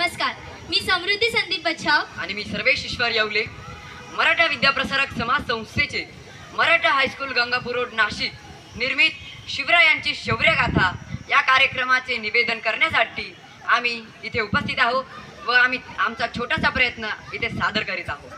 नमस्कार, मी समृद्धी संदीप बच्छाव आणि मी सर्वेश ईश्वर येवले, मराठा विद्याप्रसारक समाज संस्थेचे मराठा हायस्कूल गंगापूर रोड नाशिक निर्मित शिवरायांची शौर्यगाथा या कार्यक्रमाचे निवेदन करण्यासाठी आम्ही इथे उपस्थित आहोत व आम्ही आमचा छोटासा प्रयत्न इथे सादर करीत आहोत.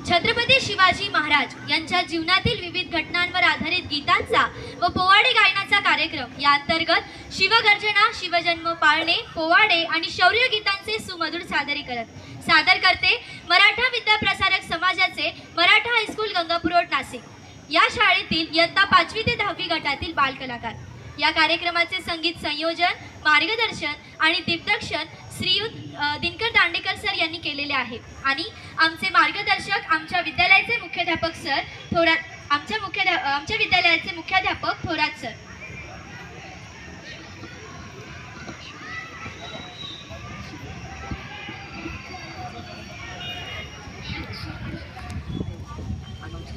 छत्रपती शिवाजी महाराज यांच्या जीवनातील विविध घटनांवर आधारित गीतांचा व पोवाडे गायनाचा कार्यक्रम या अंतर्गत शिवगर्जना, शिवजन्म पाळणे, पोवाडे आणि शौर्य गीतांचे सुमधुर सादरीकरण सादर करते मराठा विद्याप्रसारक समाजाचे मराठा हायस्कूल गंगापूर रोड नाशिक या शाळेतील इयत्ता 5वी ते 10वी गटातील बालकलाकार. या कार्यक्रमाचे संगीत संयोजन, मार्गदर्शन आणि दिग्दर्शन श्रीयुत दिनकर दांडेकर सर यांनी केलेले आहे आणि आमचे मार्गदर्शक आमच्या विद्यालयाचे मुख्याध्यापक सर थोरात आमच्या विद्यालयाचे मुख्याध्यापक थोरात सर.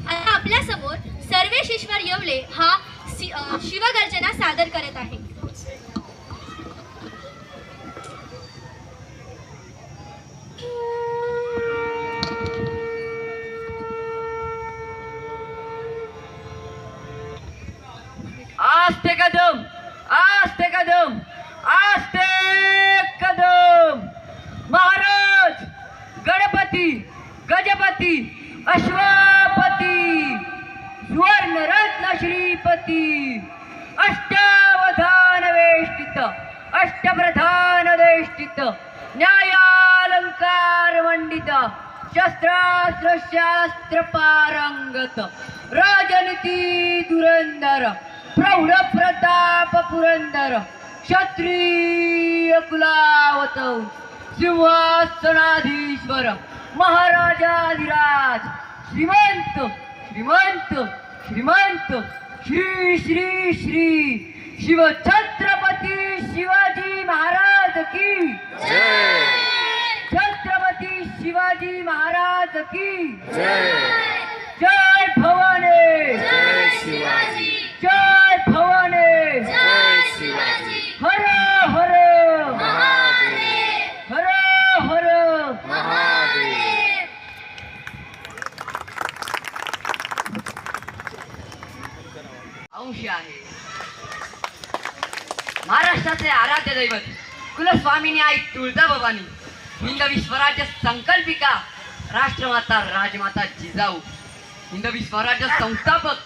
आता आपल्या समोर सर्वेश ईश्वर येवले हा शिवगर्जना सादर करत आहे. आस्ते कदम, आस्ते कदम, आस्ते कदम. महाराज गणपती, गजपती, अश्वपती, सुवर्णरत्न श्रीपती, अष्टावधान वेष्टित, अष्टप्रधान देष्टित, न्यायालंकार मंडित, शस्त्रास्त्र शास्त्र पारंगत, राजनीती धुरंधर, प्रौढ प्रताप पुरंदर, क्षत्रिय कुलावत, सिंहासनाधीश्वर, महाराजाधिराज, श्रीमंत श्रीमंत श्रीमंत, श्री श्री श्री शिव छत्रपती शिवाजी महाराज की जय. छत्रपती शिवाजी महाराज की जय. जय भवानी, जय शिवाजी, जय भवानी, जय शिवाजी, हर हर महादेव, हर हर महादेव. अंश आहे. महाराष्ट्राचे आराध्य दैवत कुलस्वामिनी आई तुळजाभवानी, हिंदवी स्वराज्य संकल्पिका राष्ट्रमाता राजमाता जिजाऊ, हिंदवी स्वराज्य संस्थापक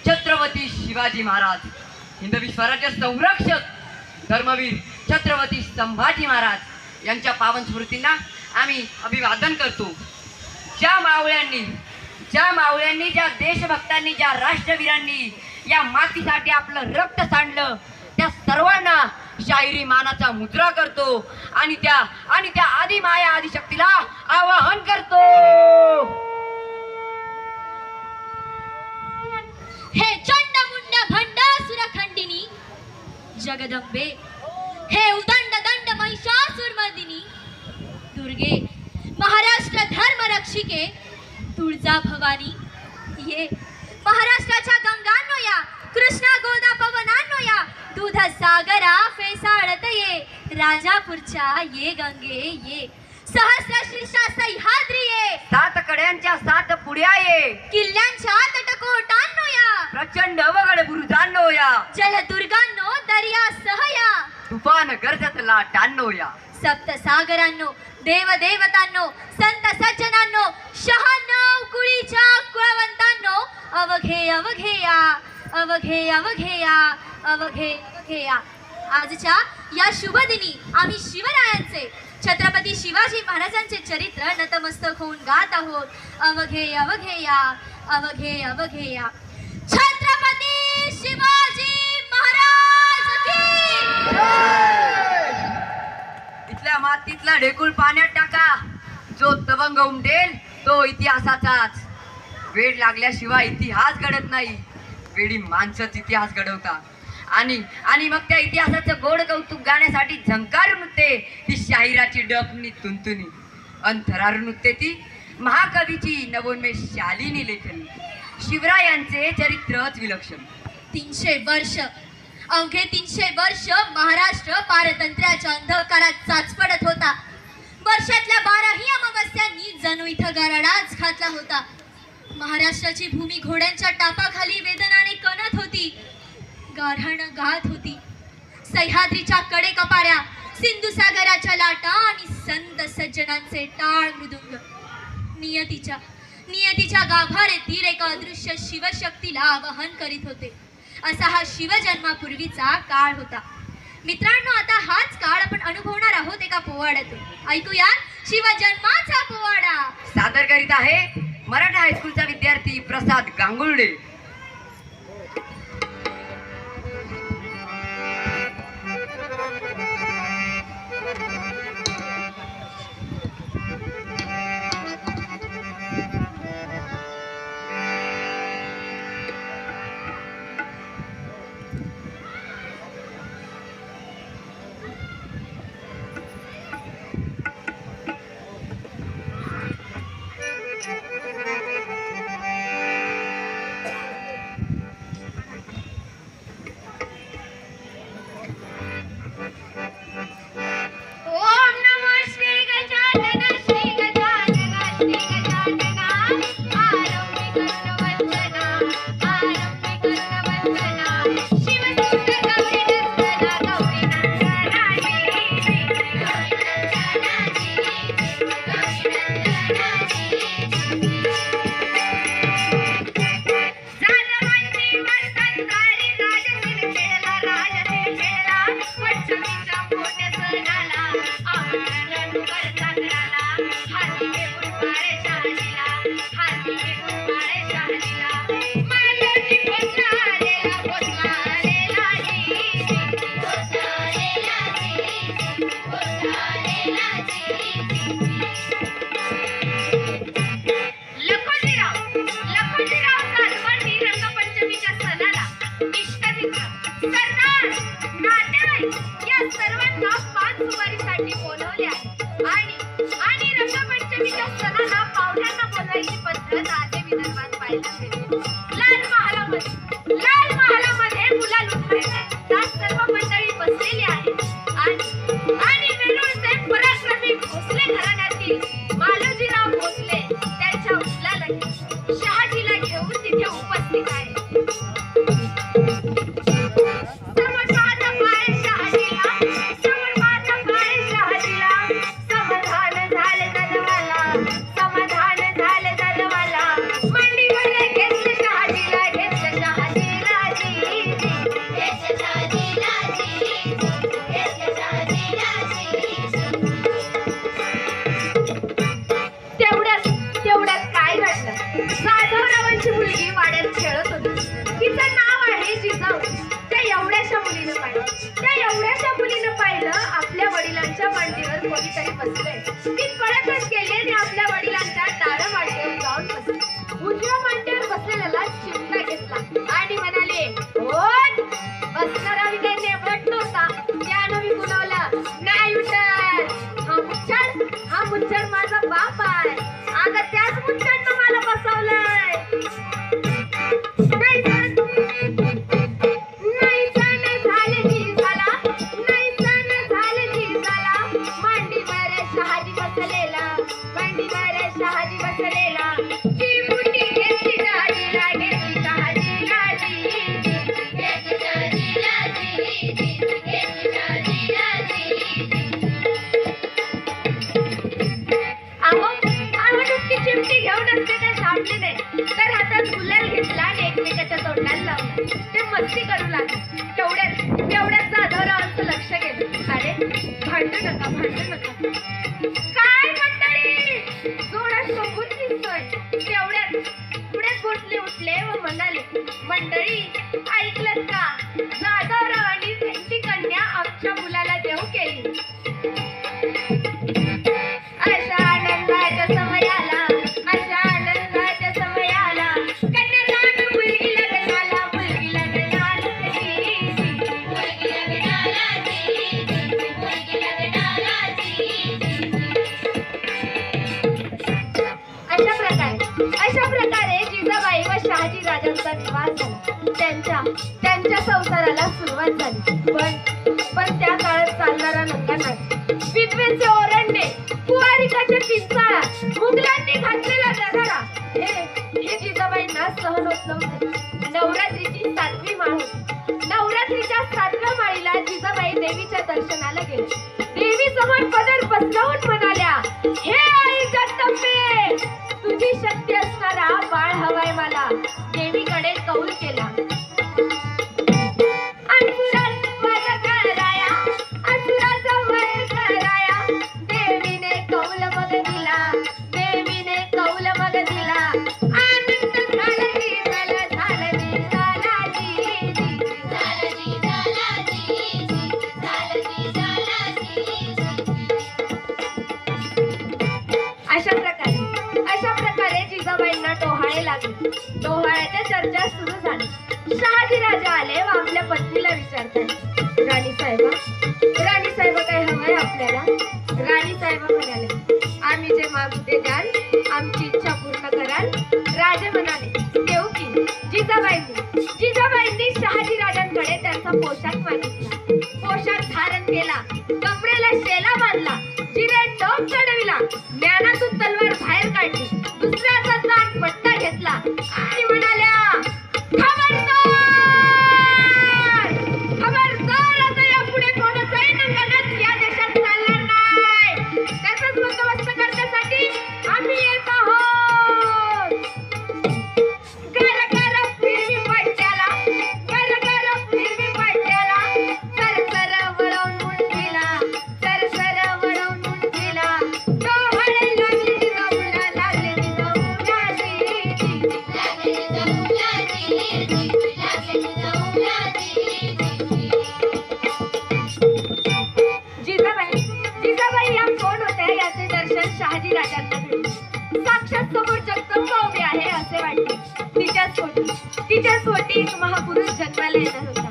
छत्रपती शिवाजी महाराज, हिंदवी स्वराज्य संरक्षक धर्मवीर छत्रपती संभाजी महाराज यांच्या पावन स्मृतींना आम्ही अभिवादन करतो. ज्या मावळ्यांनी, ज्या देशभक्तांनी, ज्या राष्ट्रवीरांनी या मातीसाठी आपलं रक्त सांडलं, त्या सर्वांना शाहिरी मानाचा मुद्रा करतो आणि त्या आदिमाया आदिशक्तीला आवाहन करतो. हे चंडमुंड भंडासुर खंडिनी जगदंबे, हे उदंड दंड महिषासुरमर्दिनी दुर्गे, महाराष्ट्र धर्म रक्षिके तुळजा भवानी ये. महाराष्ट्राच्या गंगांनो या, कृष्णा गोदा पवनांनो या, दूध सागरा फेसाळत ये, राजापूरच्या ये गंगे ये, सहस्र शीर्षा सह्याद्री ये, 7 कड्यांच्या 7 पुड्या ये, किल्ल्यांच्या तटकोटांनो या, प्रचंड अवघड बुरुजांनो या, जलदुर्गांनो दर्यासह या, तुफान गर्जत लाटांनो या, सप्तसागरांनो, देवदेवतांनो, संत सज्जनांनो, शहाण्णव कुळीच्या कुळवंतांनो, अवघे अवघे या, अवघे अवघे या, अवघे अवघे या. आजच्या या शुभ दिनी आम्ही शिवरायांचे, छत्रपती शिवाजी महाराजांचे चरित्र नतमस्तक होऊन गात आहोत. अवघे अवघे या, अवघे अवघे या. छत्रपती शिवाजी महाराज की इथल्या मातीतला ढेकूळ पाण्यात टाका, जो तवंग उमटेल तो इतिहासाचाच. वेळ लागल्याशिवाय इतिहास घडत नाही, वेळी माणसंच इतिहास घडवतात. आणि मग त्या इतिहासाचं गोड कौतुक गाण्यासाठी झंकारून उठते ती शाहिराची डफनी तुंतुनी, अंथरारून उठते ती महाकवीची नवोन्मेष शालिनी लेखनी. शिवरायांचे चरित्रच विलक्षण. 300 वर्ष, अवघे 300 वर्ष महाराष्ट्र पारतंत्र्याच्या अंधकारात चाचपडत होता. जणू इथं गराडाच घातला होता. महाराष्ट्राची भूमी घोड्यांच्या टापाखाली वेदनाने कणत होती, गारहाण गात होती. सह्याद्रीच्या कडे कपाऱ्या, सिंधू सागराच्या लाटा आणि संत सज्जनांचे टाळ मृदुंग नियतीच्या गाभाऱ्यातील एका अदृश्य शिवशक्तीला आवाहन करीत होते. असा हा शिवजन्मापूर्वीचा काळ होता. मित्रांनो, आता हाच काळ आपण अनुभवणार आहोत एका पोवाड्यातून. ऐकूया शिवजन्माचा पोवाडा. सादर करीत आहे मराठा हायस्कूलचा विद्यार्थी प्रसाद गांगुर्डे. लाल महालामध्ये मुला लुटण्याच्या सर्व मंडळी बसलेली आहे आणि वेरूळचे पराक्रमी भोसले घराण्यातील मालोजीराव भोसले त्यांच्या उचलाला शहाजीला घेऊन तिथे उपस्थित आहे. आपल्या वडिलांच्या मांडीवर कोणीतरी बसलंय. ती पळतच गेली आणि आपल्या वडिलांच्या डाव्या मांडीवर जाऊन बसली. उजव्या मांडीवर बसलेल्याला चिमटा घेतला आणि म्हणाले, "ओट बसणारा मी काही नेमत नव्हता, त्यानं मी बोलावलं. नाही उठत. हा मुच्छड माझा बाप आहे. आता त्याच मुच्छडनं मला बसवलंय. चिमटी घेऊन असते काय सापडले नाही, तर हातात गुलाल घेतला आणि एकमेकाच्या तोंडाला लावला. ते मस्ती करू लागले. तेवढ्याच जाधवरावांचं लक्ष गेलं. अरे भांडू नका. काय मंडळी, जोडा शोभून दिसतोय. तेवढ्यात पुढे भोसले उठले व म्हणाले, "मंडळी, ऐकलं का? जाधवरावांनी त्यांची कन्या आमच्या मुलाला देऊ केली." अशा आनंदाच्या समयाला कन्यादान मुलगी लग्नाला अशा प्रकारे जिजाबाई व शहाजी राजांचा विवाह झाला. त्यांच्या संसाराला सुरुवात झाली. पण त्या काळात चालणारा नंगा नाही. विधवेचे ओरड भांडे, कुवारिकाच्या किंचाळात, मुघलांनी घातलेला दरारा हे जिजाबाईंना सहन होत नव्हते. नवरात्रीची 7वी माळ होती. नवरात्रीच्या 7व्या माळीला जिजाबाई देवीच्या दर्शनाला गेले. देवी समोर पदर पसरवून म्हणाल्या, हे आई जगदंबे, तुझी शक्ती असणारा बाळ हवाय मला. देवीकडे कौल केला. असुराचा वध कराया, असुराचा वध कराया, देवीने कौल मग दिला, देवीने कौल मग दिला. आनंद झाला जी, झाला झाला जी, झाला जी, झाला जी, झाला जी, झाला जी, झाला जी. अशा प्रकारे जिजाबाईंना डोहाळे लागले. डोहाळ्याच्या चर्चा सुरू झाली. शहाजी राजा आले व आपल्या पत्नीला विचारतात, राणी साहेबा काय हवंय आपल्याला? राणी साहेबा म्हणाले, आम्ही जे मागू ते द्याल, आमची इच्छा पूर्ण कराल. राजे म्हणाले, देऊ की. जिजाबाईंनी शहाजी राजांकडे त्यांचा पोशाख मागितला. पोशाख धारण केला, कपड्याला शेला बांधला, जिरे टोप चढविला, ज्ञानातून तलवार बाहेर काढली, दुसऱ्याचा ताट पट्टा घेतला आणि म्हणाल्या, खबरदार, आता यापुढे कोणाचाही नंगनच या देशात चालणार नाही. त्याचाच बंदोबस्त करण्यासाठी आम्ही येत आहोत. गर गर फिरवी पट्ट्याला, गर गर फिरवी पट्ट्याला, सर वळवून मुंडीला, सर वळवून मुंडीला. डोहाळे लागले जिजाऊला, लागले जिजाऊला जी, लागले जिजाऊला जी, लागले जिजाऊला जी. जिजाबाई या कोण होत्या याचे दर्शन शहाजी राजांना घडले. साक्षात समोर जगदंबा उभी आहे असे वाटले. तिच्याच पोटी एक महापुरुष जन्माला येणार होता.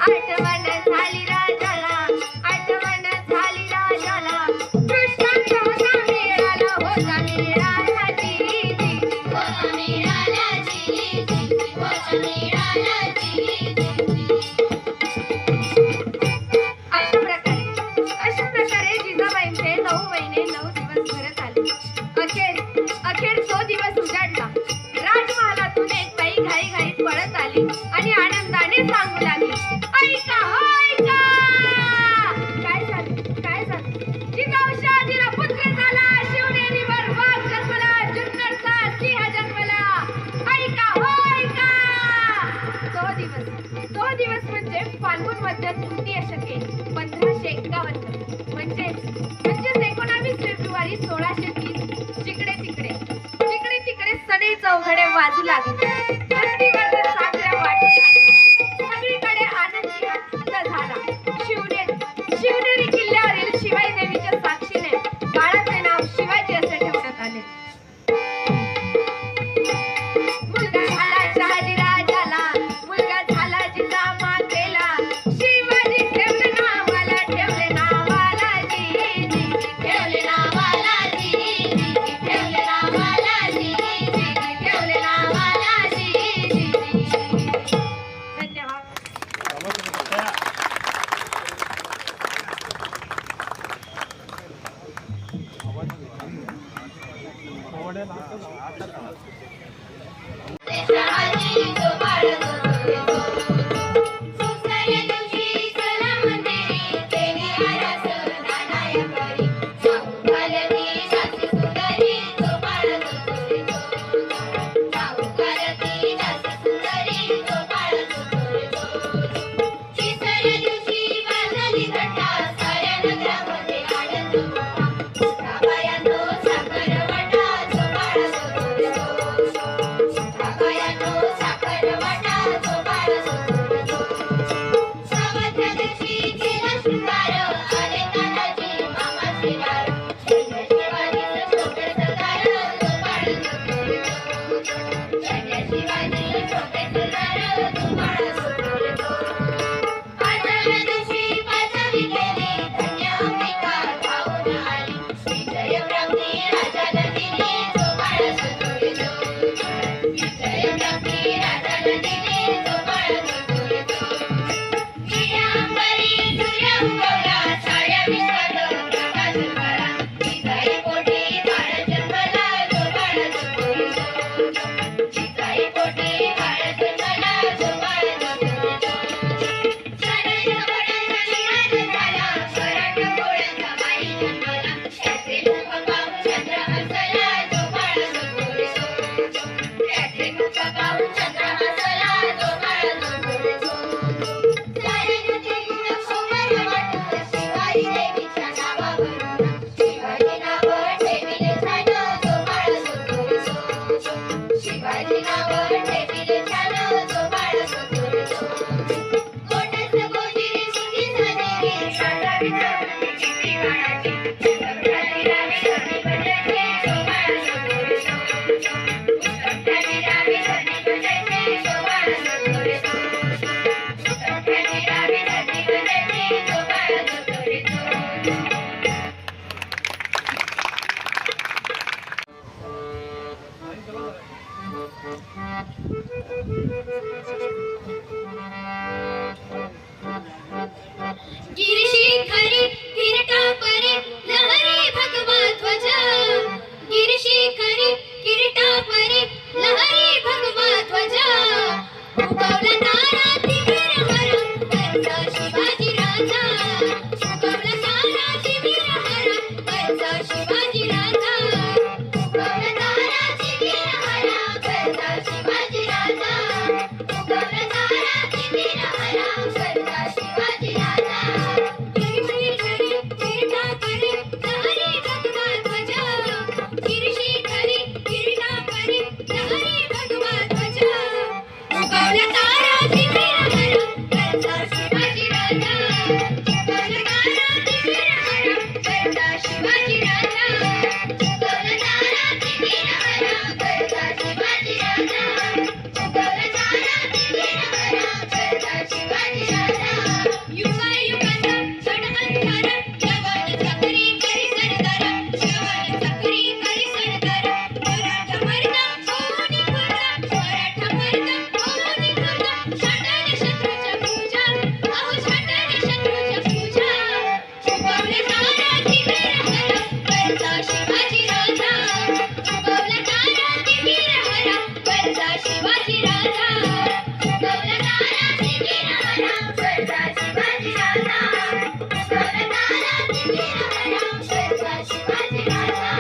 आठवण झाली राजाला, आठवण झाली राजाला, दृष्टांत होता मिळाला, होता मिळाला जी, होता मिळाला जी, होता मिळाला जी. अशा प्रकारे जिजाबाईंचे 9 महिने 9 दिवस भरत आले. अखेर तो दिवस उजाडला. राजमहालातून एक बाई घाईघाईत पळत आली आणि आनंदाने सांगू लागली, ऐका हो ऐका. काय झालं? जिजाऊ शहाजीला पुत्र झाला, शिवनेरीवर वाघ जन्मला, जुन्नरचा सिंह जन्मला. ऐका हो ऐका. तो दिवस म्हणजे फाल्गुन मध्य तृतीय शके 1551, म्हणजेच 19 फेब्रुवारी 1630. जिकडे तिकडे सनई चौघडे वाजू लागले. धरतीवर साखऱ्या वाटू लागल्या. सगळीकडे आनंद झाला. शिवनेरी किल्ल्यावरील शिवाई देवीच्या साक्षीने बाळाचे नाव शिवाजी असे ठेवण्यात आले. मुलगा झाला शहाजी राजाला, मुलगा झाला जिजामातेला, शिवाजी ठेवले नावाला, ठेवले नावाला जी, ठेवले नावाला जी, ठेवले नावाला जी, ठेवले नावाला जी. धन्यवाद. गिरिशिखरी किरीटापरी लहरी भगवा ध्वज गिरिशिखरी किरीटापरी लहरी भगवा ध्वज उगवला तारा तिमिर हर वरचा शिवाजी राजा उगवला तारा तिमिर हर वरचा शिवाजी राजा उगवला तारा तिमिर हर वरचा शिवाजी राजा उगवला तारा तिमिर हर वरचा शिवाजी राजा गिरिशिखरी किरीटापरी लहरी भगवा ध्वज गिरिशिखरी किरीटापरी लहरी भगवा ध्वज उगवला तारा तिमिर हर वरचा शिवाजी राजा उगवला तारा तिमिर हर वरचा शिवाजी राजा उगवला तारा तिमिर हर वरचा शिवाजी राजा उगवला तारा तिमिर हर वरचा शिवाजी राजा युगायुगाचा चढ अंधार यवन चक्री करी सरदार यवन चक्री करी सरदार मराठा मर्द कोणी खुर्दा मराठा मर्द कोणी खुर्दा छाटले शत्रूच्या पूजा अहो छाटले शत्रूच्या पूजा उगवले तारा तिमिर हर वरचा शिवाजी राजा उगवला तारा तिमिर हर वरचा शिवाजी राजा उगवला तारा तिमिर हर वरचा शिवाजी राजा उगवला तारा तिमिर हर वरचा शिवाजी राजा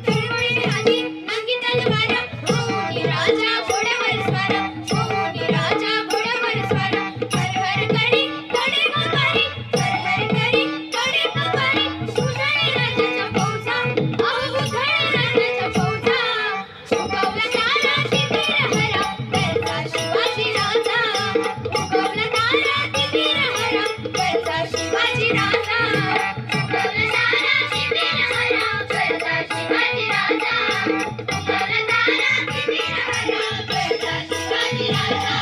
तळमळी आधी नांगी तलवार कोणी राजा घोड्यावर स्वार कोणी राजा घोड्यावर स्वार हर हर करी कडे कपारी हर हर करी कडे कपारी उधळे राजाच्या फौजा अहो उधळे राजाच्या फौजा उगवला तारा तिमिर हर वरचा शिवाजी राजा उगवला तारा तिमिर हर वरचा शिवाजी राजा उगवला तारा तिमिर हर वरचा शिवाजी राजा उगवला तारा तिमिर हर वरचा शिवाजी राजा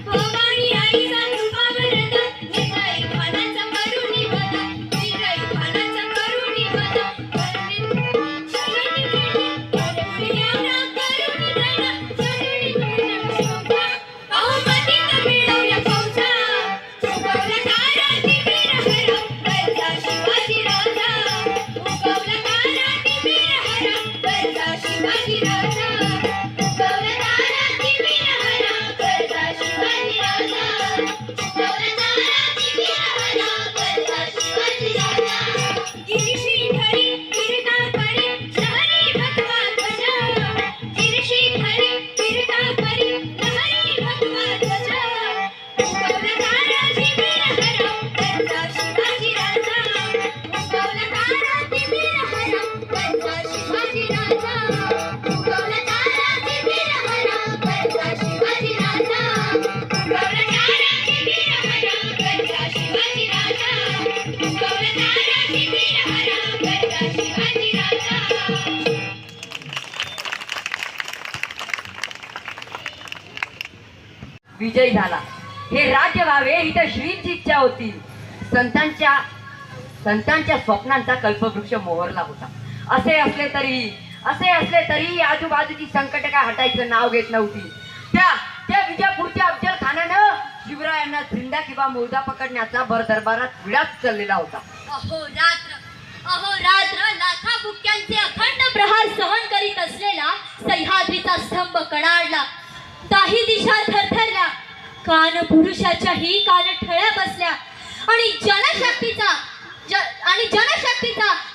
भवानी आईचा कृपावरद निराई खानाचा करुणी वद निराई खानाचा करुणी वद करुणी अहो पतित मिळवल्या फौजा उगवला तारा तिमिर हर वरचा शिवाजी राजा उगवला तारा तिमिर हर वरचा शिवाजी राजा उगवला तारा तिमिर हर वरचा शिवाजी राजा उगवला तारा तिमिर हर वरचा शिवाजी राजा गिरिशिखरी किरीटापरी लहरी भगवा ध्वज गिरिशिखरी किरीटापरी लहरी भगवा ध्वज उगवला तारा तिमिर हर वरचा शिवाजी राजा उगवला तारा तिमिर हर वरचा शिवाजी राजा उगवला तारा तिमिर हर वरचा शिवाजी राजा उगवला तारा तिमिर हर वरचा शिवाजी राजा उगवला तारा तिमिर हर वरचा शिवाजी राजा विजय झाला. हे राज्य व्हावे ही तर श्रींची इच्छा होती. संतांच्या स्वप्नांचा कल्पवृक्ष मोहरला होता. असे असले तरी आजूबाजूची संकट काय हटायचं नाव घेत नव्हती. त्या विजापूरच्या अफजल खानानं शिवरायांना झिंडा किंवा मौजा पकडण्याचा भर दरबारात विडाच चाललेला होता. अहोरात्र लाखा बुक्क्यांचे अखंड प्रहार सहन करीत असलेला सह्याद्रीचा स्तंभ कडाडला. दाही दिशा थरथरल्या. कान पुरुषाच्याही कान ठळ्या बसल्या आणि जनशक्तीचा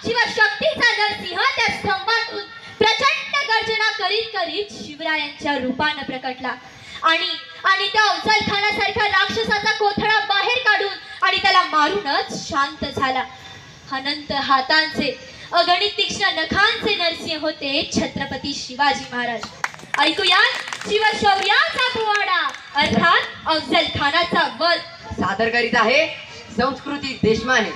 शिवशक्तीचा नरसिंह त्या स्तंभातून प्रचंड गर्जना करीत करीत शिवरायांच्या रूपानं प्रकटला आणि त्या अफजल खानासारख्या राक्षसाचा कोथळा बाहेर काढून आणि त्याला मारूनच शांत झाला. अनंत हातांचे अगणित तीक्ष्ण नखांचे नरसिंह होते छत्रपती शिवाजी महाराज. ऐकूया शिवशौर्याचा पोवाडा अर्थात अफजल खानाचा वध. सादर करीत आहे संस्कृती देशमाने.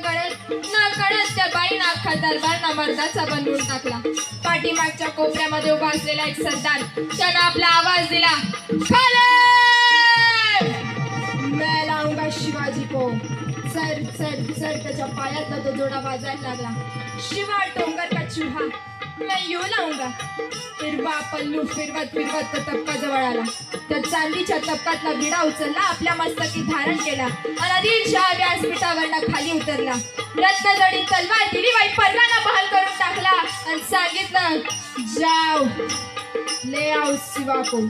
कळत त्या बाईनं अख्खा दरबार मर्दाचा बनवून टाकला. पाठीमागच्या कोपऱ्यामध्ये उभा असलेला एक सरदार त्यानं आपला आवाज दिला, खाली मैं लाऊंगा शिवाजी को. सर सर सर त्याच्या पायातला तो जोडा वाजायला लागला. शिवा डोंगर का चूहा मैं यूं लाऊंगा. हिरवा पल्लू फिरवत फिरवत तो तपका जवळ आला. त्या चांदीच्या तपकातला विडा उचलला, आपल्या मस्तकी धारण केला आणि आधीच्या व्यासपीठावरनं खाली उतरला. रत्नजडीत तलवार दिली, बाई पर्राना बहाल करून टाकला आणि सांगितलं, जाओ ले आओ शिवा को,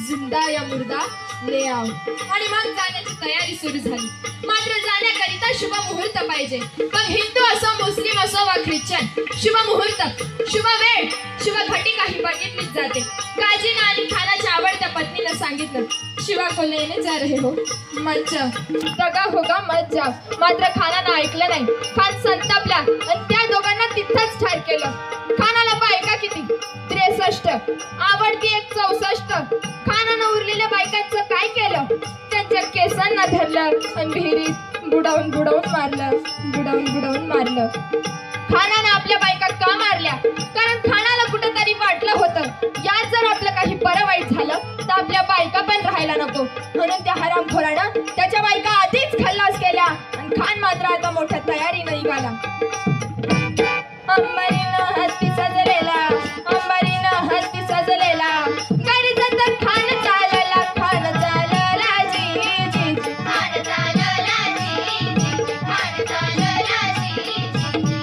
जिंदा या मुर्दा ले आओ. आणि मग जाण्याची तयारी सुरू झाली. मात्र जाण्याकरिता शुभ मुहूर्त पाहिजे. मग हिंदू असो, मुस्लिम असो वा ख्रिश्चन, शुभ मुहूर्त, शुभ वेळ, शुभ घटिका ही बघितलीच जाते. काजीनं आणि खानाच्या आवडत्या पत्नीनं सांगितलं, शिवा को लेने जा रहे हो, मत जाओ, दगा होगा मत जाओ. मात्र खानानं ऐकलं नाही. खान संतापला आणि त्या दोघांना तिथंच ठार केलं. खानाला बायका किती? 63. आवडती एक 64. खानानं उरलेल्या बायकांचं काय केलं? त्यांच्या केसांना धरलं आणि विहिरीत बुडवून बुडवून मारलं. खानानं आपल्या बायका का मारल्या? कारण खानाला कुठंतरी वाटलं होतं, यात जर आपलं काही बरं वाईट झालं तर आपल्या बायका पण राहायला नको. म्हणून त्या हरामखोरानं त्याच्या बायका आधीच खल्लास केल्या आणि खान मात्र आता मोठ्या तयारीनं निघाला. अंबरीनं हत्ती सजलेला, अंबरीनं हत्ती सजलेला, गरजत खान चालला, खान चालला जी जी जी, खान चालला जी जी, खान चालला जी जी.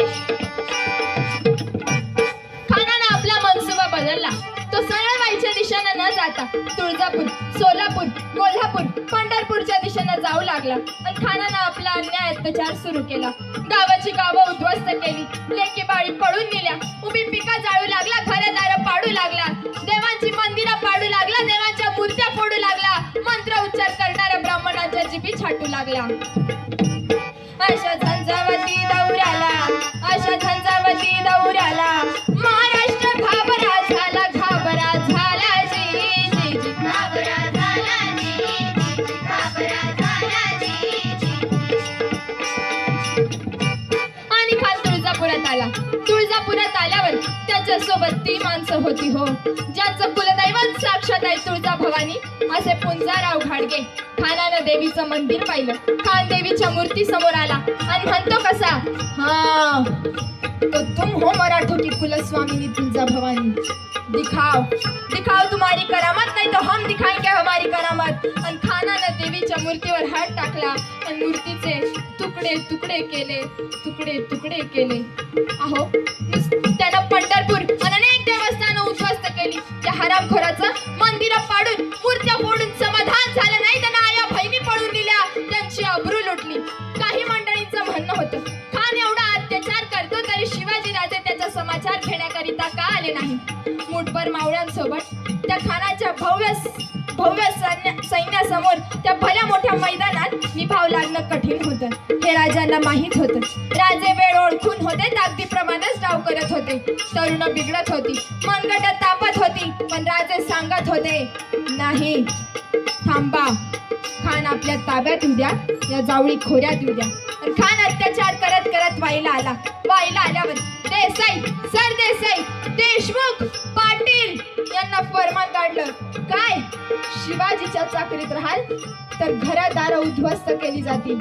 खानानं आपला मनसुबा बदलला. तो सरळ वाईच्या दिशेनं न जाता तुळजापूर, सोलापूर, कोल्हापूर, पंढरपूरच्या दिशेनं जाऊ लागला आणि खानानं आपला अन्याय अत्याचार सुरू केला. गावाची गावं उद्ध्वस्त केली, लेकी बाळी पळून नेल्या, उभी पिका जाळू लागला, घरदार पाडू लागला, देवांची मंदिरं पाडू लागला, देवांच्या मूर्त्या फोडू लागला, मंत्र उच्चार करणाऱ्या ब्राह्मणांच्या जिबी छाटू लागला. अशा झंझावती दौऱ्याला, अशा झंझावती दौऱ्याला महाराष्ट्र घाबरा झाला, घाबरा झाला जी जी जी, घाबरा झाला जी जी, घाबरा झाला जी जी. आणि खान तुळजापुरात आला. तुळजापुरात आल्यावर त्याच्यासोबत ती माणसं होती हो, ज्यांचं कुलदैवत साक्षात आहे तुळजा भवानी असे पुंजाराव घाडगे. खानानं देवीचं मंदिर पाहिलं. खान देवीच्या मूर्ती समोर आला आणि म्हणतो कसा, हाँ तो तुम हो मराठों की कुलस्वामिनी तुळजा भवानी, दिखाओ दिखाओ तुम्हारी करामत, नहीं तो हम दिखाएंगे हमारी करामत. आणि खानानं देवीच्या मूर्तीवर हात टाकला आणि मूर्तीचे तुकडे तुकडे केले, तुकडे तुकडे केले. अहो त्यानं पंढरपूर आणि अनेक देवस्थानं उद्ध्वस्त केली. त्या हरामखोराचं मंदिरं पाडून, मूर्त्या फोडून समाधान झालं नाही. त्यांना आया बहिणी पळून दिल्या, त्यांची अब्रू लुटली. काही मंडळींचं म्हणणं होतं, खान एवढा अत्याचार करतो तरी शिवाजी राजे त्याचा समाचार घेण्याकरिता का आले नाही? मुठभर मावळ्यांसोबत त्या खानाच्या भव्य सैन्यासमोर त्या भल्या मोठ्या मैदानात निभाव लागणं कठीण होतं. हे राजांना माहीत होतं. राजे वेळ ओळखून होते, ताकदीप्रमाणेच डाव करत होते. तरुण बिघडत होती, मनगट तापत होती, पण राजे सांगत होते, नाही थांबा, खान आपल्या ताब्यात येऊ द्या, या जावळी खोऱ्यात येऊ द्या. खान अत्याचार करत करत वाईला आला. वाईला आल्यावर देसाई, सरदेसाई, देशमुख, पाटील यांना फरमान काढलं. काय? शिवाजीच्या चाकरीत राहाल तर घरदार उद्ध्वस्त केली जातील,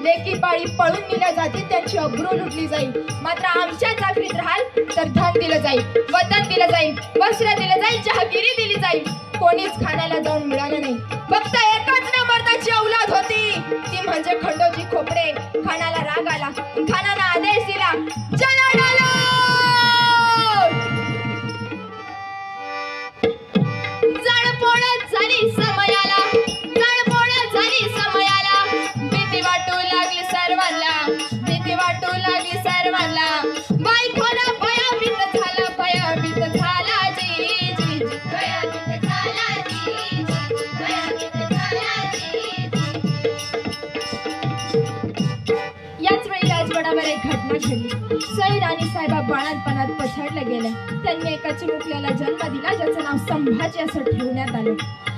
लेकी बाळी पळून नेल्या जातील, त्यांची अब्रू लुटली जाईल. मात्र आमच्या चाकरीत राहाल तर धन दिलं जाईल, वतन दिलं जाईल, वस्त्र दिलं जाईल, जहागिरी दिली जाईल. कोणीच खानाला जाऊन मिळालं नाही. फक्त एकच नंबरची औलाद होती, ती म्हणजे खंडोजी खोपडे. खानाला राग आला. खानानं आदेश दिला, चला डालो. जळपोळत झाली समयाला, जळपोळत झाली समयाला, भीती वाटू लागली सर्वांना, भीती वाटू लागली सर्वांना. बायकोला भयभीत झाला, भयभीत झाला जी जी जी, भयभीत झाला जी जी, भयभीत झाला जी जी. याच वेळी राजवाड्यावर एक घटना घडली. सई राणी साहेबा बाळांपणात पछाडल्या गेल्या. त्यांनी एका चिमुकल्याला जन्म दिला, ज्याचं नाव संभाजी असं ठेवण्यात आलं.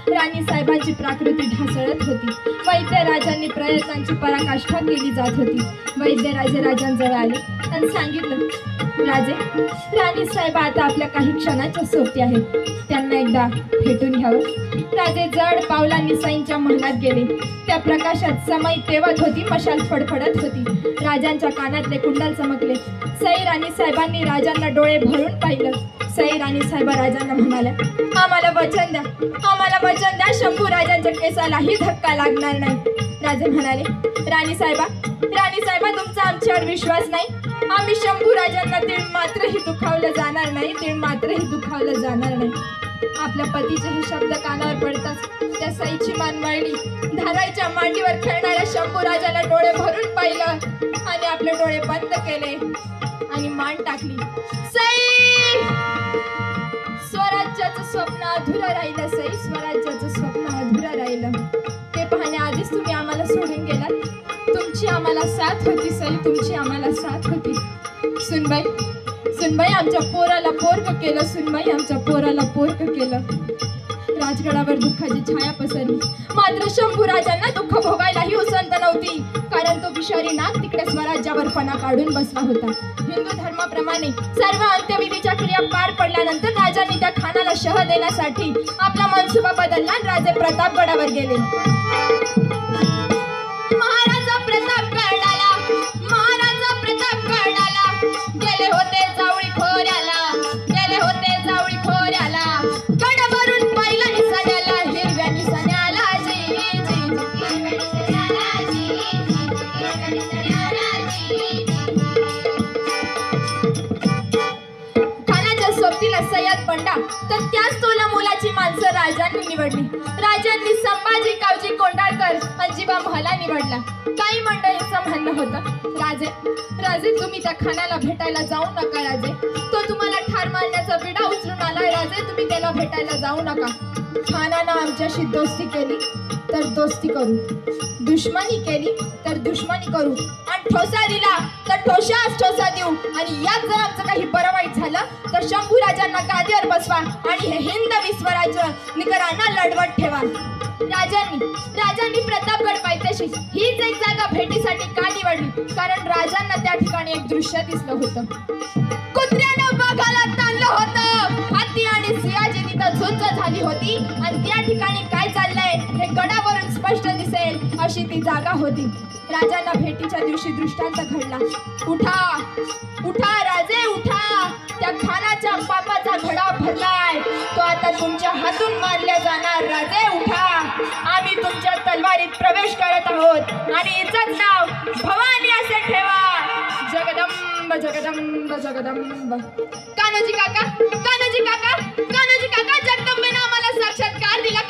राणी साहेबांची प्राकृती ढासळत होती. वैद्यराजांनी प्रयत्नांची पराकाष्ठा केली जात होती. वैद्यराजे राजांजवळ आले आणि सांगितलं, राजे, राणी साहेब आता आपल्या काही क्षणाच्या सोबती आहेत, त्यांना एकदा भेटून घ्यावं. राजे जड पावलांनी सईंच्या महलात गेले. त्या प्रकाशात समय तेवत होती, मशाल फडफडत होती. राजांच्या कानातले कुंडल चमकले. सई राणी साहेबांनी राजांना डोळे भरून पाहिलं. सई राणी साहेब राजांना म्हणाल्या, आम्हाला वचन द्या, आम्हाला वचन द्या, शंभू राजांच्या केसालाही धक्का लागणार नाही. राजे म्हणाले, राणी साहेबा, तुमचा आमच्यावर विश्वास नाही. आम्ही शंभू राजांना तीळ मात्रही दुखावलं जाणार नाही, तीळ मात्रही दुखावलं जाणार नाही. आपल्या पतीचे हे शब्द कानावर पडताच त्या सईची मान वळली. धाराईच्या मांडीवर खेळणाऱ्या शंभू राजाला डोळे भरून पाहिलं आणि आपले डोळे बंद केले आणि मान टाकली. सई, स्वराज्याचं स्वप्न अधुरं राहिलं. सई, स्वराज्याचं स्वप्न अधुरं राहिलं. ते पाहण्याआधीच तुम्ही आम्हाला सोडून गेलात. तुमची आम्हाला साथ होती सई, तुमची आम्हाला साथ होती. सुनबाई, आमच्या पोराला पोरकं केलं. सुनबाई, आमच्या पोराला पोरकं केलं. राजगडावर दुःखाची छाया पसरली. मात्र शंभू राजांना दुःख भोगायलाही उसंत नव्हती, कारण तो विषारी नाग तिकडे स्वराज्यावर फणा काढून बसला होता. हिंदू धर्माप्रमाणे सर्व अंत्यविधीच्या क्रिया पार पडल्यानंतर राजांनी त्या खानाला शह देण्यासाठी आपला मनसुबा बदलला आणि राजे प्रतापगडावर गेले. महाराजा प्रतापगडाला गेले होते जावळी खोऱ्याला, गडावरून पाहिलं निसण्याला, हिरव्या निसण्याला, खानाच्या सोबतीला सय्यद बंडा, तर त्याच तोला मुलाची माणसं राजांनी निवडली. राजांनी संभाजी कावजी कोंडाळकर अंजिबा महला निवडला. काही मंडळींचं म्हणणं होतं, राजे तुम्ही त्या खानाला भेटायला जाऊ नका. राजे, तो तुम्हाला ठार मारण्याचा विडा उचलून आलाय. राजे, तुम्ही त्याला भेटायला जाऊ नका. खानानं आमच्याशी दोस्ती केली तर दोस्ती करू, दुश्मनी केली तर दुश्मनी करू, आणि ठोसा दिला तर ठोसा देऊ. आणि यात जर आमचं काही बरं वाईट झालं तर शंभू राजांना गादीवर बसवा आणि हे हिंदवी स्वराज्य निकरांना लढवत ठेवा. राजांनी प्रतापगड पायथ्याशी हीच एक जागा भेटीसाठी का निवडली? कारण राजांना त्या ठिकाणी एक दृश्य दिसलं होतं. कुत्र्यानं वाघाला ताणलं होतं. हत्ती आणि सिंहाची तिथं झुंज झाली होती आणि त्या ठिकाणी काय चाललंय हे गडावरून स्पष्ट दिसेल अशी ती जागा होती. राजांना भेटीच्या दिवशी दृष्टांत घडला. उठा राजे, उठा. त्या खानाच्या पापाचा घडा भरलाय, तो आता तुमच्या हातून मारल्या जाणार. राजे, उठा. आम्ही तुमच्या तलवारीत प्रवेश करत आहोत आणि हिचं नाव भवानी असे ठेवा. जगदंब जगदंब जगदंब. कान्होजी काका, जगदंबेनं आम्हाला साक्षात्कार दिला.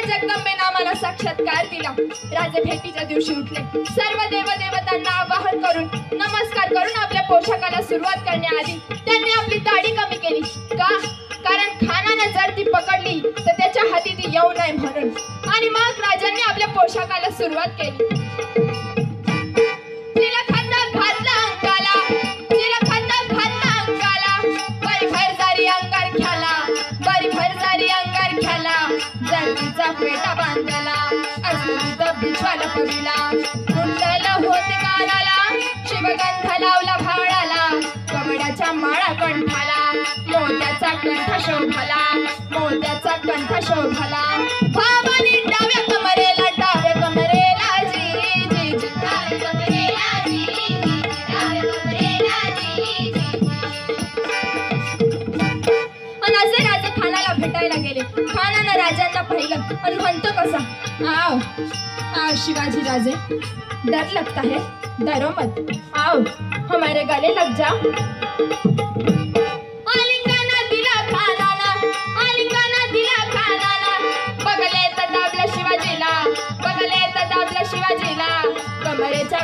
जगदंबेनं आम्हाला साक्षात्कार दिला. राजे भेटीच्या दिवशी उठले. सर्व देवदेवतांना आवाहन करून नमस्कार करून आपल्या पोशाखाला सुरुवात करण्याआधी त्यांनी आपली दाढी कमी केली. कारण खानानं जर ती पकडली तर त्याच्या हाती ती येऊ नये म्हणून. आणि मग राजांनी आपल्या पोशाखाला सुरुवात केली. पेटा बांधला असं बिछवाला पडला. कुंडला होते कानाला, शिवगंध लावला भाळाला, कमळाच्या माळा कंठाला, मोत्याचा कंठ शोभला. भावानी डाव्या कमरेला जी डाव्या कमरेला जी. आणि असे राजे खानाला भेटायला गेले. खानानं राजांना पाहिलं आणि म्हणतो कसा, आओ शिवाजी राजे, डर लगता है, डरो मत, आओ हमारे गले लग जाओ. आलिंगना दिला खानाला, बगले तर दाबला शिवाजीला, कमरेच्या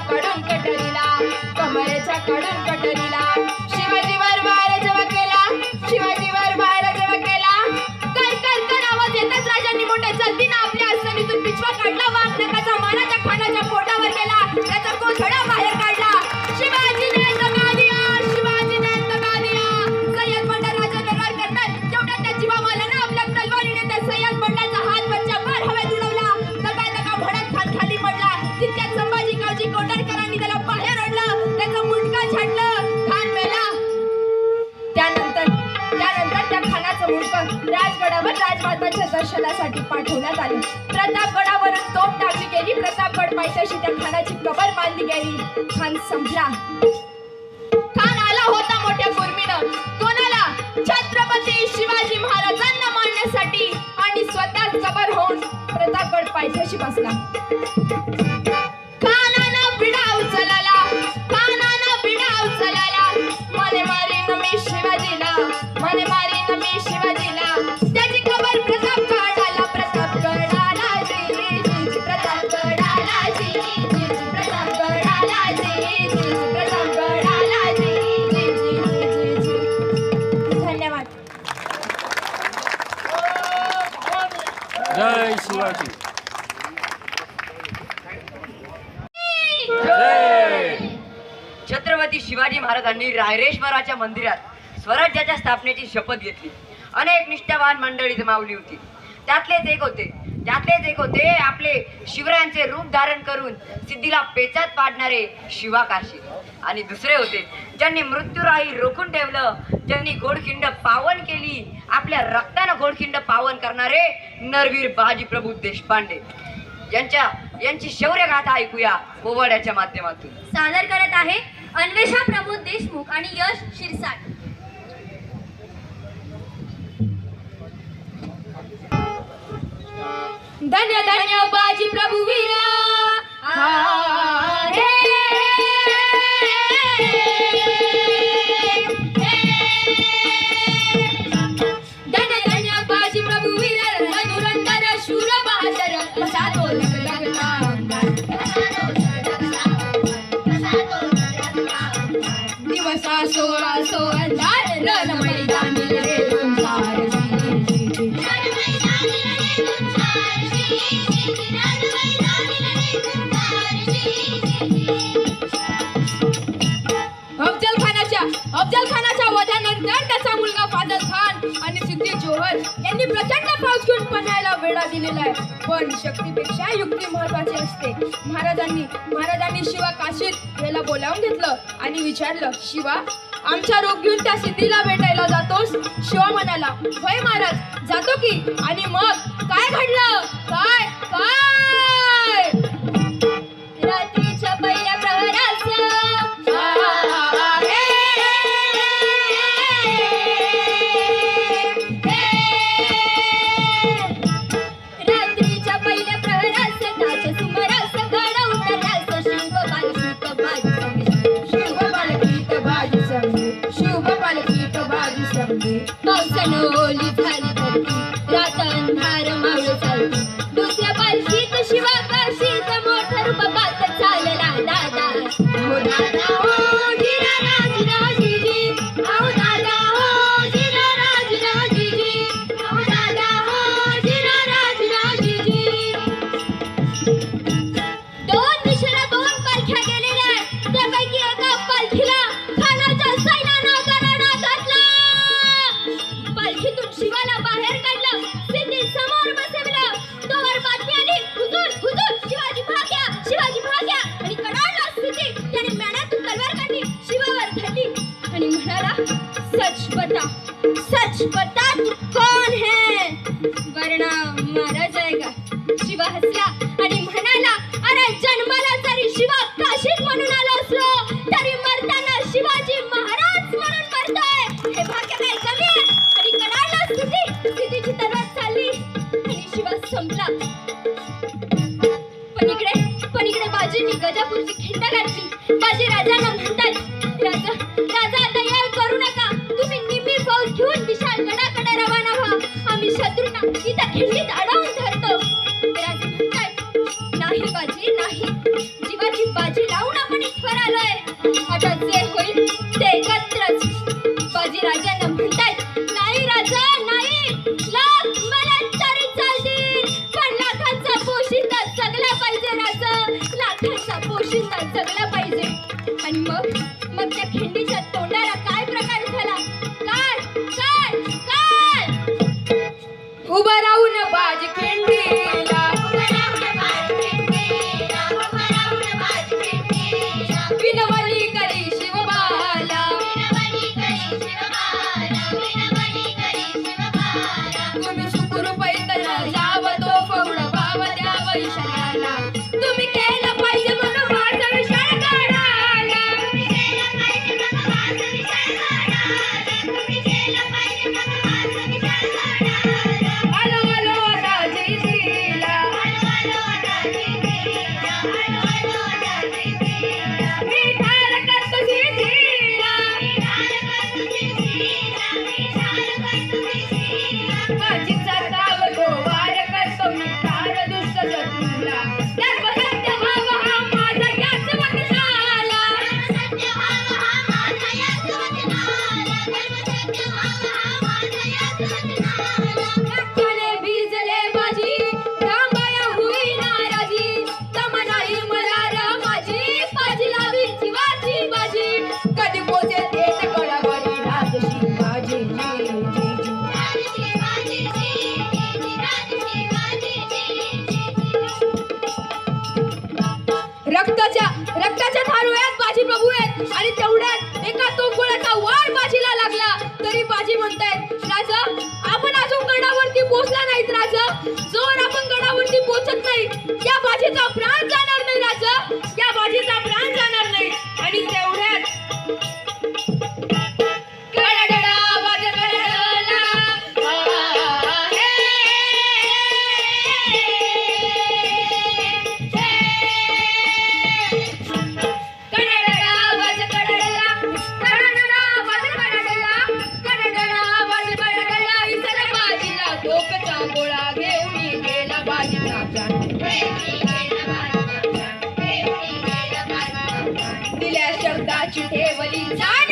कडून कटरीला. शिवाजीवर वार जेव्हा केला, कर आवाज येताच राजांनी मोठ्या चलतीनं आपल्या आसनीतून पिछवा काढला. वाघ नकाचा मारा त्या खानाच्या पोटावर गेला, त्याचा कोथळा बाहेर काढला. शिवाजीने दगा दिया. सय्यद बंडा राजाने वार करणार तेवढ्या त्या जीवामालानं आपल्या तलवारीने त्या सय्यद बंडाचा हात मुंडक राजगडावर राजमातांच्या दर्शनासाठी पाठवण्यात आले. प्रतापगडावरून तोफ टाकली गेली. प्रतापगड पायथ्याशी त्या खानाची कबर बांधली गेली. खान संपला. खान आला होता मोठ्या कुर्मीनं. कोणाला? छत्रपती शिवाजी महाराजांना मारण्यासाठी. आणि स्वतःच कबर होऊन प्रतापगड पायथ्याशी बसला. खानानं विडा उचलला. खानानं विडा उचलला. मने मारीन मी शिवाजीला. मने मारीन मी शिवाजीला. त्याची कबर प्रतापगडाला. प्रतापगडाला जी जी प्रतापगडाला जी जी प्रतापगडाला जी जी प्रतापगडाला जी जी जी जी जी. धन्यवाद. जय शिवाजी. जय. छत्रपती शिवाजी महाराजांनी रायरेश्वराच्या मंदिरात स्वराज्याच्या स्थापनेची शपथ घेतली. अनेक निष्ठावान मंडळी जमावली होती. त्यातलेच एक होते आपले शिवरायांचे रूप धारण करून सिद्धीला पेचात पाडणारे शिवा काशी. आणि दुसरे होते ज्यांनी मृत्यूराही रोखून ठेवलं, ज्यांनी घोडखिंड पावन केली, आपल्या रक्तानं घोडखिंड पावन करणारे नरवीर बाजीप्रभू देशपांडे. यांची शौर्यगाथा ऐकूया पोवाड्याच्या माध्यमातून. सादर करत आहे अन्वेषा प्रमोद देशमुख आणि यश शिरसाट. धन्य धन्य बाजी प्रभू वीरा. धन्य धन्य बाजी प्रभू वीरा. धनुरंदर शूर बहादर असा तो लगला. दिवसा सोळा अंधार रण मैदानी रे तुमचा. अफजल खानाच्या वधानंतर त्याचा मुलगा फाजल खान आणि सिद्दी जोहर यांनी प्रचंड फौज घेऊन पन्हाळ्याला वेढा दिलेला आहे. पण शक्तीपेक्षा युक्ती महत्वाची असते. महाराजांनी शिवा काशीत याला बोलावून घेतलं आणि विचारलं, शिवा, आमचा रूप घेऊन त्या सिद्धीला भेटायला जातोस? शिवा म्हणाला, होय महाराज, जातो की. आणि मग काय घडलं? काय काय रात्रीच्या पहिल्या प्रहराचं पावसानं ओली झाली धरती. रात अंधार मावळ चालती. दुसऱ्या पालखीत शिवा काशीत मोठा रूप बात चालला दादा. हो दादा हो जिरा राज राजीजी. हो दादा हो जिरा राज राजीजी. हो दादा हो जिरा राज राजीजी. दोन दिशेला दोन पालख्या गेलेल्या आहेत. त्यापैकी एका पालखीला खानाच्या सैन्यानं गराडा घातला. पालखीतून शिवाला बाहेर काढलं. सिद्धी समोर बसवलं. तोवर बातमी आली, हुजूर हुजूर शिवाजी भाग्या, शिवाजी भाग्या. आणि कडाडला सिद्धी. त्याने मेण्यातून तलवार काढली, शिवावर धरली आणि म्हणाला, सच बता तू कौन है? वरना मारा जाएगा. शिवा हसला आणि म्हणाला, अरे जन्माला जरी शिवा काशीत म्हणून आलो असलो तरी मरताना शिवाजी महाराज म्हणून मरतोय. हे भाग्य काय कमी आहे? आणि कडाडला सिद्धीची तलवार चालली आणि शिवा संपला. पण इकडे बाजींनी गजापूरची खिंड घातली. बाजी राजांना म्हणतात, राजा दया करू नका. तुम्ही निम्मी फौज घेऊन विशाल गडाकडे रवाना व्हा. आम्ही शत्रूंना इथं खिंडीत अडवून धरतो. राजे म्हणतात, नाही बाजी नाही. जीवाची बाजी लावून आपण इथवर आलोय. आता जे होईल ते एकत्रच. बाजी राजांना म्हणतात, नाही राजा नाही. लाख मला तरी चालतील, पण लाखांचा पोशिंदा जगला पाहिजे राजा. लाखांचा पोशिंदा जगला पाहिजे. आणि मग त्या खिंडीच्या तोंडाला काय प्रकार झाला? काय काय काय उभं राहून बाज खिंडीला. विनवली करी शिवबाला. काढाला तुम्ही केलं पाहिजे मग माझा विचार काढाला हॅलो हॅलो राजेशीला मी ठार करतो शिशीला माझीचा ताव तो वार करतो मी ठार दुष्ट शत्रूला धर्मसत्य व्हावा हा माझा याच वचनाला रक्ताने भिजले माझी रामाया होई नाराजी तमनाई मला रामाजी बाजीला शिवाची बाजी कधी पोचे देत गडावरी राज शिवाजी रक्ताच्या थारोळ्यात बाजी प्रभू आहेत आणि तेवढ्यात एका तोफगोळ्याचा वार बाजीला लागला तरी बाजी म्हणतायत राजा आपण अजून गडावरती पोहोचला नाहीत राजा जोर आपण गडावरती पोहोचत नाही या बाजीचा प्राण जाणार नाही राजा या बाजीचा प्राण जाणार नाही आणि तेवढ्यात गडाडा आवाज गडाडला गोळा घेऊन गेला बाजीचा दिल्या शब्दाची ठेवली झाड